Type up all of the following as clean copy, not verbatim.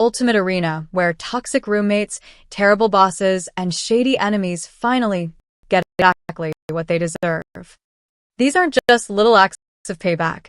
ultimate arena where toxic roommates, terrible bosses, and shady enemies finally get exactly what they deserve. These aren't just little acts of payback.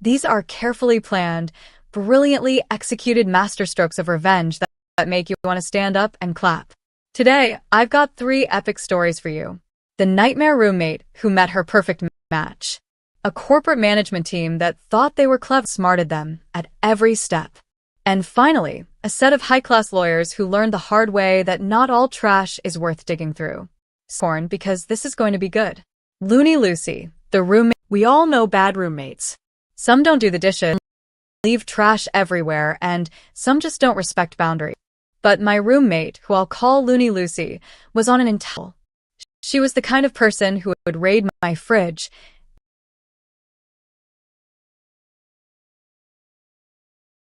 These are carefully planned, brilliantly executed masterstrokes of revenge that make you want to stand up and clap. Today, I've got 3 epic stories for you. The nightmare roommate who met her perfect match. A corporate management team that thought they were clever smarted them at every step. And finally, a set of high-class lawyers who learned the hard way that not all trash is worth digging through. Scorn, because this is going to be good. Looney Lucy, the roommate. We all know bad roommates. Some don't do the dishes, leave trash everywhere, and some just don't respect boundaries. But my roommate, who I'll call Looney Lucy, was on an intel. She was the kind of person who would raid my fridge,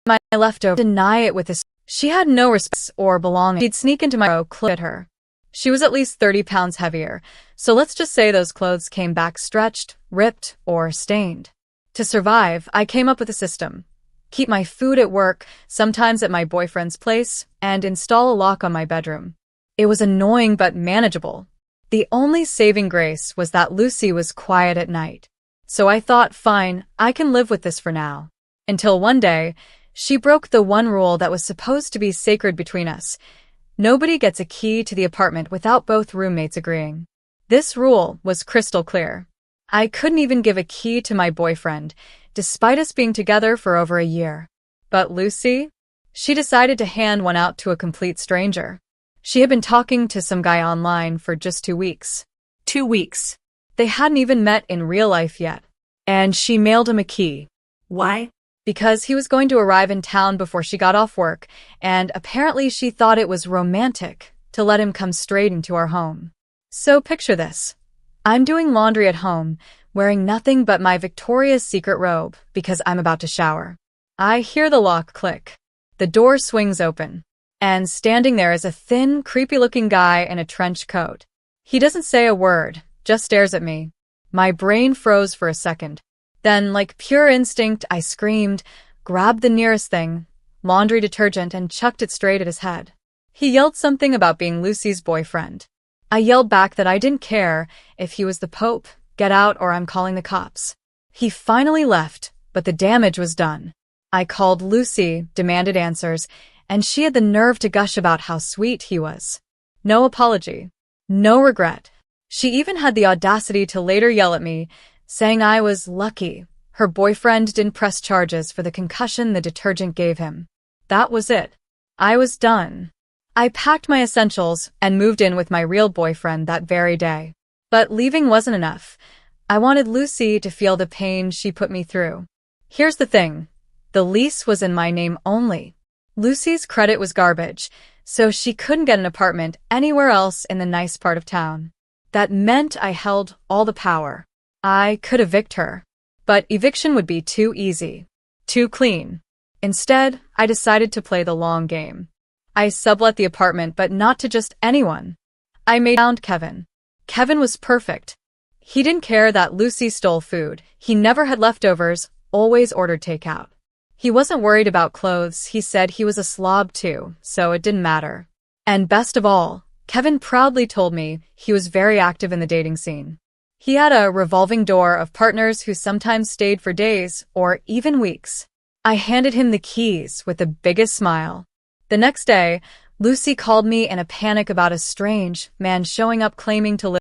my leftover, deny it with a... She had no respect or belonging. She'd sneak into my clothes at her. She was at least 30 pounds heavier, so let's just say those clothes came back stretched, ripped, or stained. To survive, I came up with a system. Keep my food at work, sometimes at my boyfriend's place, and install a lock on my bedroom. It was annoying but manageable. The only saving grace was that Lucy was quiet at night. So I thought, fine, I can live with this for now. Until one day, she broke the one rule that was supposed to be sacred between us. Nobody gets a key to the apartment without both roommates agreeing. This rule was crystal clear. I couldn't even give a key to my boyfriend, despite us being together for over a year. But Lucy? She decided to hand one out to a complete stranger. She had been talking to some guy online for just 2 weeks. 2 weeks. They hadn't even met in real life yet. And she mailed him a key. Why? Because he was going to arrive in town before she got off work, and apparently she thought it was romantic to let him come straight into our home. So picture this. I'm doing laundry at home, wearing nothing but my Victoria's Secret robe because I'm about to shower. I hear the lock click. The door swings open, and standing there is a thin, creepy-looking guy in a trench coat. He doesn't say a word, just stares at me. My brain froze for a second. Then, like pure instinct, I screamed, grabbed the nearest thing, laundry detergent, and chucked it straight at his head. He yelled something about being Lucy's boyfriend. I yelled back that I didn't care if he was the Pope, get out or I'm calling the cops. He finally left, but the damage was done. I called Lucy, demanded answers, and she had the nerve to gush about how sweet he was. No apology. No regret. She even had the audacity to later yell at me, saying I was lucky her boyfriend didn't press charges for the concussion the detergent gave him. That was it. I was done. I packed my essentials and moved in with my real boyfriend that very day. But leaving wasn't enough. I wanted Lucy to feel the pain she put me through. Here's the thing. The lease was in my name only. Lucy's credit was garbage, so she couldn't get an apartment anywhere else in the nice part of town. That meant I held all the power. I could evict her, but eviction would be too easy, too clean. Instead, I decided to play the long game. I sublet the apartment, but not to just anyone. I found Kevin. Kevin was perfect. He didn't care that Lucy stole food. He never had leftovers, always ordered takeout. He wasn't worried about clothes. He said he was a slob too, so it didn't matter. And best of all, Kevin proudly told me he was very active in the dating scene. He had a revolving door of partners who sometimes stayed for days or even weeks. I handed him the keys with the biggest smile. The next day, Lucy called me in a panic about a strange man showing up claiming to live